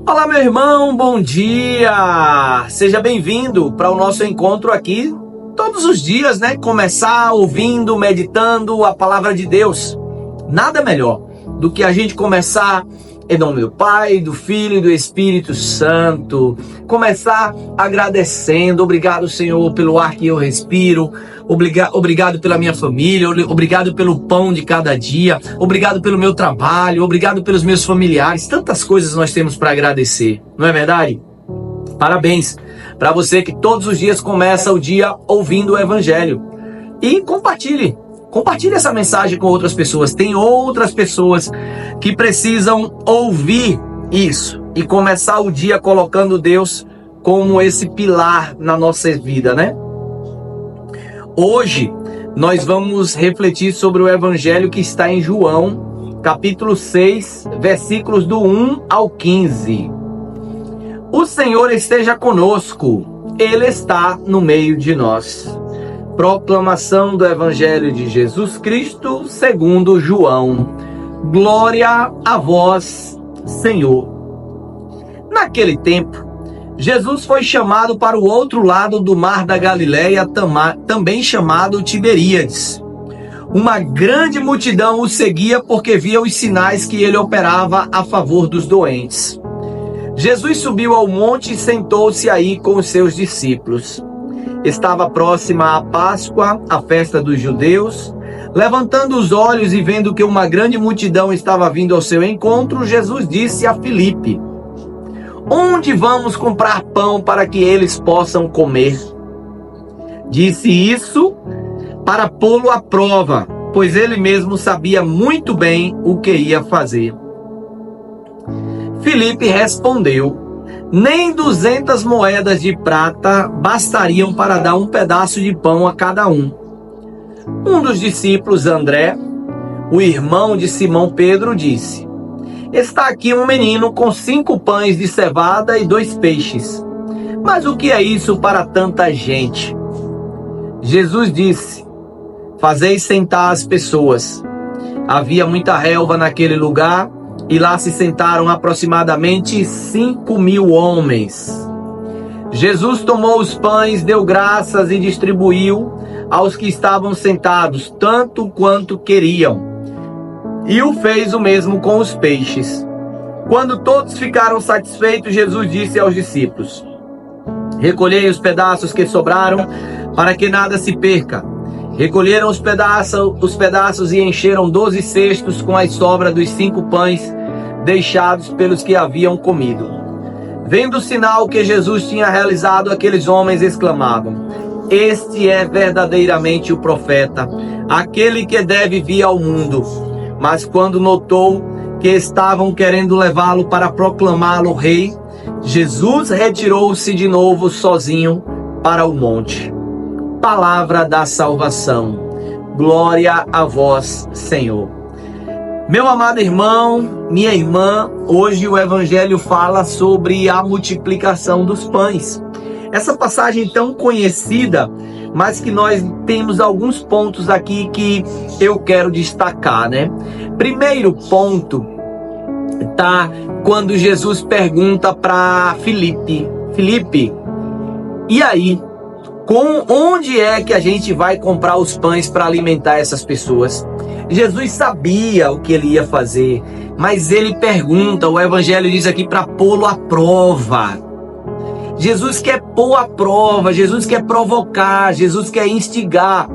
Olá, meu irmão, bom dia! Seja bem-vindo para o nosso encontro aqui todos os dias, né? Começar ouvindo, meditando a palavra de Deus. Nada melhor do que a gente começar em nome do Pai, do Filho e do Espírito Santo. Começar agradecendo. Obrigado, Senhor, pelo ar que eu respiro. Obrigado pela minha família. Obrigado pelo pão de cada dia. Obrigado pelo meu trabalho. Obrigado pelos meus familiares. Tantas coisas nós temos para agradecer. Não é verdade? Parabéns para você que todos os dias começa o dia ouvindo o Evangelho. E compartilhe essa mensagem com outras pessoas. Tem outras pessoas que precisam ouvir isso e começar o dia colocando Deus como esse pilar na nossa vida, né? Hoje nós vamos refletir sobre o Evangelho que está em João, capítulo 6, versículos do 1 ao 15. O Senhor esteja conosco, Ele está no meio de nós. Proclamação do Evangelho de Jesus Cristo segundo João. Glória a vós, Senhor. Naquele tempo, Jesus foi chamado para o outro lado do mar da Galileia, também chamado Tiberíades. Uma grande multidão o seguia porque via os sinais que ele operava a favor dos doentes. Jesus subiu ao monte e sentou-se aí com os seus discípulos. Estava próxima a Páscoa, a festa dos judeus. Levantando os olhos e vendo que uma grande multidão estava vindo ao seu encontro, Jesus disse a Filipe: onde vamos comprar pão para que eles possam comer? Disse isso para pô-lo à prova, pois ele mesmo sabia muito bem o que ia fazer. Filipe respondeu: nem 200 moedas de prata bastariam para dar um pedaço de pão a cada um. Um dos discípulos, André, o irmão de Simão Pedro, disse: está aqui um menino com 5 pães de cevada e 2 peixes. Mas o que é isso para tanta gente? Jesus disse: fazeis sentar as pessoas. Havia muita relva naquele lugar, e lá se sentaram aproximadamente 5.000 homens. Jesus tomou os pães, deu graças e distribuiu aos que estavam sentados, tanto quanto queriam. E o fez o mesmo com os peixes. Quando todos ficaram satisfeitos, Jesus disse aos discípulos: recolhei os pedaços que sobraram, para que nada se perca. Recolheram os pedaços e encheram 12 cestos com as sobras dos 5 pães deixados pelos que haviam comido. Vendo o sinal que Jesus tinha realizado, aqueles homens exclamavam: este é verdadeiramente o profeta, aquele que deve vir ao mundo. Mas quando notou que estavam querendo levá-lo para proclamá-lo rei, Jesus retirou-se de novo sozinho para o monte. Palavra da salvação. Glória a vós, Senhor. Meu amado irmão, minha irmã, hoje o Evangelho fala sobre a multiplicação dos pães. Essa passagem tão conhecida, mas que nós temos alguns pontos aqui que eu quero destacar, né? Primeiro ponto tá quando Jesus pergunta para Filipe: Filipe, e aí? Onde é que a gente vai comprar os pães para alimentar essas pessoas? Jesus sabia o que ele ia fazer, mas ele pergunta, o Evangelho diz aqui, para pô-lo à prova. Jesus quer pôr à prova, Jesus quer provocar, Jesus quer instigar.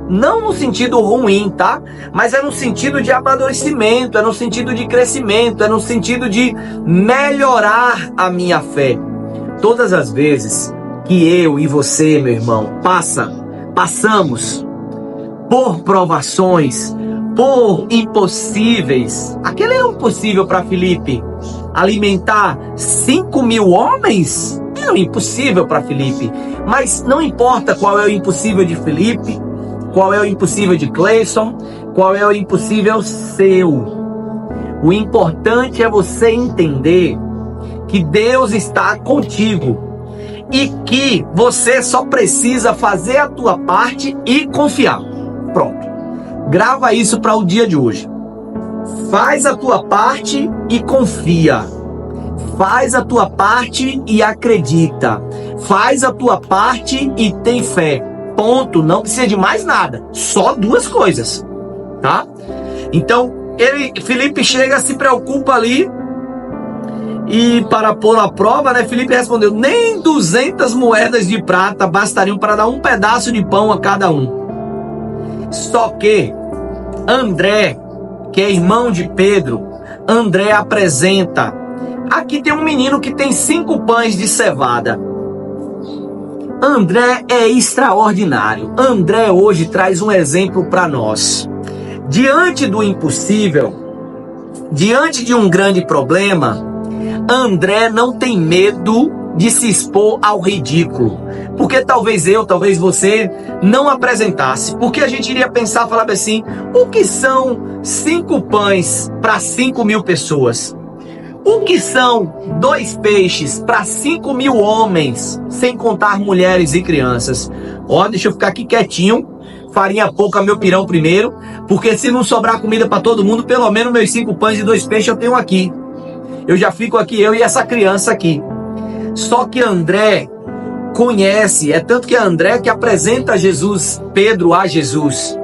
Não no sentido ruim, tá? Mas é no sentido de amadurecimento, é no sentido de crescimento, é no sentido de melhorar a minha fé. Todas as vezes que eu e você, meu irmão, passamos por provações, por impossíveis. Aquele é impossível para Filipe. Alimentar 5.000 homens é impossível para Filipe. Mas não importa qual é o impossível de Filipe, qual é o impossível de Cleison, qual é o impossível seu. O importante é você entender que Deus está contigo e que você só precisa fazer a tua parte e confiar. Pronto. Grava isso para o dia de hoje. Faz a tua parte e confia. Faz a tua parte e acredita. Faz a tua parte e tem fé. Ponto. Não precisa de mais nada. Só duas coisas, tá? Então, Felipe chega, se preocupa ali. E para pôr a prova, né, Felipe respondeu: nem 200 moedas de prata bastariam para dar um pedaço de pão a cada um. Só que André, que é irmão de Pedro, André apresenta: aqui tem um menino que tem 5 pães de cevada. André é extraordinário. André hoje traz um exemplo para nós. Diante do impossível, diante de um grande problema, André não tem medo de se expor ao ridículo. Porque talvez talvez você não apresentasse. Porque a gente iria pensar, falar assim: o que são 5 pães para 5.000 pessoas? O que são 2 peixes para 5.000 homens, sem contar mulheres e crianças? Ó, deixa eu ficar aqui quietinho. Farinha pouca, meu pirão primeiro. Porque se não sobrar comida para todo mundo, pelo menos meus 5 pães e 2 peixes eu tenho aqui. Eu já fico aqui, eu e essa criança aqui. Só que André conhece, é tanto que é André que apresenta Jesus, Pedro a Jesus.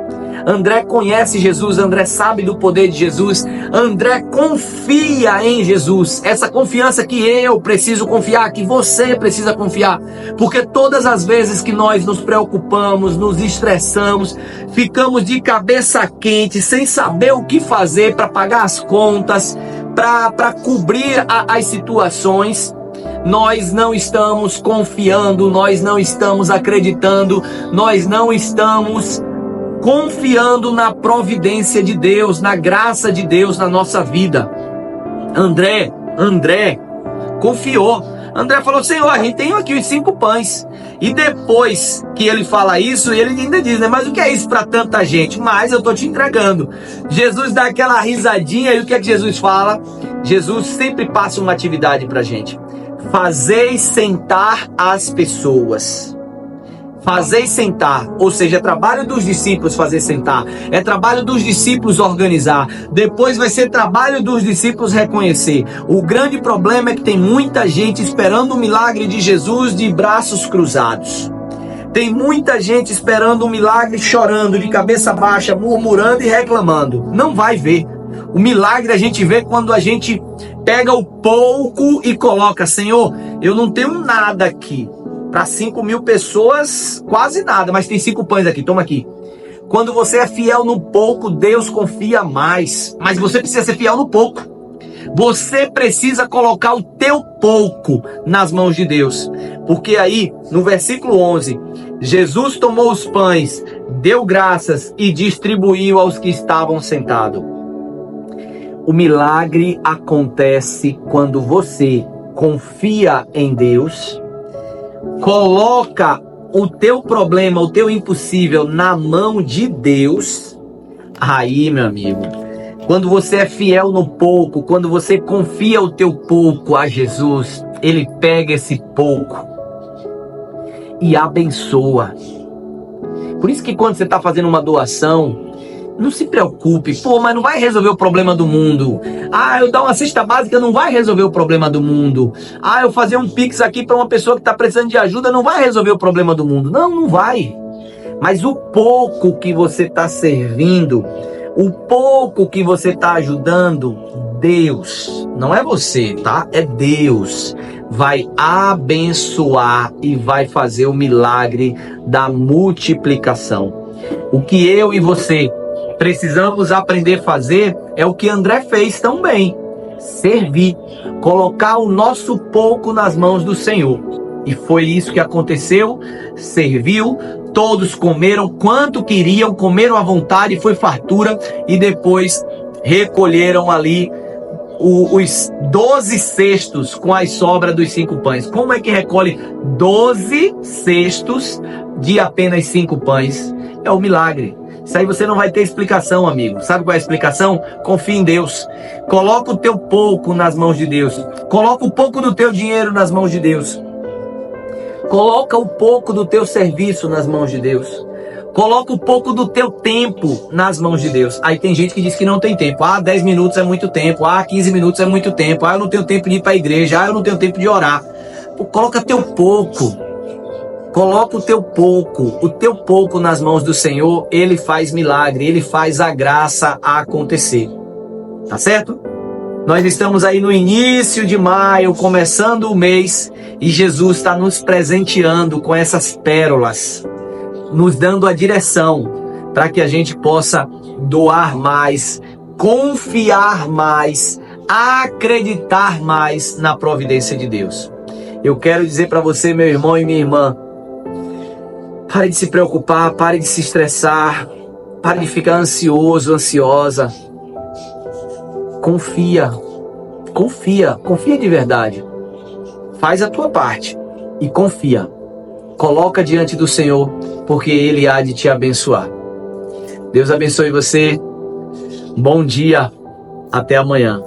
André conhece Jesus, André sabe do poder de Jesus, André confia em Jesus. Essa confiança que eu preciso confiar, que você precisa confiar. Porque todas as vezes que nós nos preocupamos, nos estressamos, ficamos de cabeça quente, sem saber o que fazer para pagar as contas, para cobrir as situações, nós não estamos confiando, nós não estamos acreditando, nós não estamos confiando na providência de Deus, na graça de Deus na nossa vida. André confiou. André falou: Senhor, a gente tem aqui os 5 pães. E depois que ele fala isso, ele ainda diz, né? Mas o que é isso para tanta gente? Mas eu estou te entregando. Jesus dá aquela risadinha e o que é que Jesus fala? Jesus sempre passa uma atividade para a gente. Fazeis sentar as pessoas. Fazer sentar, ou seja, é trabalho dos discípulos fazer sentar, é trabalho dos discípulos organizar, depois vai ser trabalho dos discípulos reconhecer. O grande problema é que tem muita gente esperando o milagre de Jesus de braços cruzados. Tem muita gente esperando o milagre chorando, de cabeça baixa, murmurando e reclamando. Não vai ver. O milagre a gente vê quando a gente pega o pouco e coloca: Senhor, eu não tenho nada aqui. Para 5.000 pessoas, quase nada, mas tem 5 pães aqui, toma aqui. Quando você é fiel no pouco, Deus confia mais. Mas você precisa ser fiel no pouco. Você precisa colocar o teu pouco nas mãos de Deus. Porque aí, no versículo 11, Jesus tomou os pães, deu graças e distribuiu aos que estavam sentados. O milagre acontece quando você confia em Deus, coloca o teu problema, o teu impossível na mão de Deus. Aí, meu amigo, quando você é fiel no pouco, quando você confia o teu pouco a Jesus, Ele pega esse pouco e abençoa. Por isso que quando você está fazendo uma doação, não se preocupe, mas não vai resolver o problema do mundo. Eu dar uma cesta básica não vai resolver o problema do mundo. Eu fazer um pix aqui para uma pessoa que está precisando de ajuda não vai resolver o problema do mundo. Não vai. Mas o pouco que você está servindo, o pouco que você está ajudando, Deus, não é você, tá? É Deus, vai abençoar e vai fazer o milagre da multiplicação. O que eu e você precisamos aprender a fazer é o que André fez tão bem: servir, colocar o nosso pouco nas mãos do Senhor. E foi isso que aconteceu. Serviu, todos comeram quanto queriam, comeram à vontade, foi fartura, e depois recolheram ali os 12 cestos com as sobras dos 5 pães. Como é que recolhe 12 cestos de apenas 5 pães? É o milagre. Isso aí você não vai ter explicação, amigo. Sabe qual é a explicação? Confia em Deus. Coloca o teu pouco nas mãos de Deus. Coloca o pouco do teu dinheiro nas mãos de Deus. Coloca o pouco do teu serviço nas mãos de Deus. Coloca um pouco do teu tempo nas mãos de Deus. Aí tem gente que diz que não tem tempo. 10 minutos é muito tempo. 15 minutos é muito tempo. Eu não tenho tempo de ir para a igreja. Eu não tenho tempo de orar. Pô, coloca teu pouco. Coloca o teu pouco nas mãos do Senhor. Ele faz milagre. Ele faz a graça acontecer. Tá certo? Nós estamos aí no início de maio, começando o mês. E Jesus está nos presenteando com essas pérolas, nos dando a direção para que a gente possa doar mais, confiar mais, acreditar mais na providência de Deus. Eu quero dizer para você, meu irmão e minha irmã, pare de se preocupar, pare de se estressar, pare de ficar ansioso, ansiosa. Confia de verdade. Faz a tua parte e confia. Coloca diante do Senhor, porque Ele há de te abençoar. Deus abençoe você. Bom dia. Até amanhã.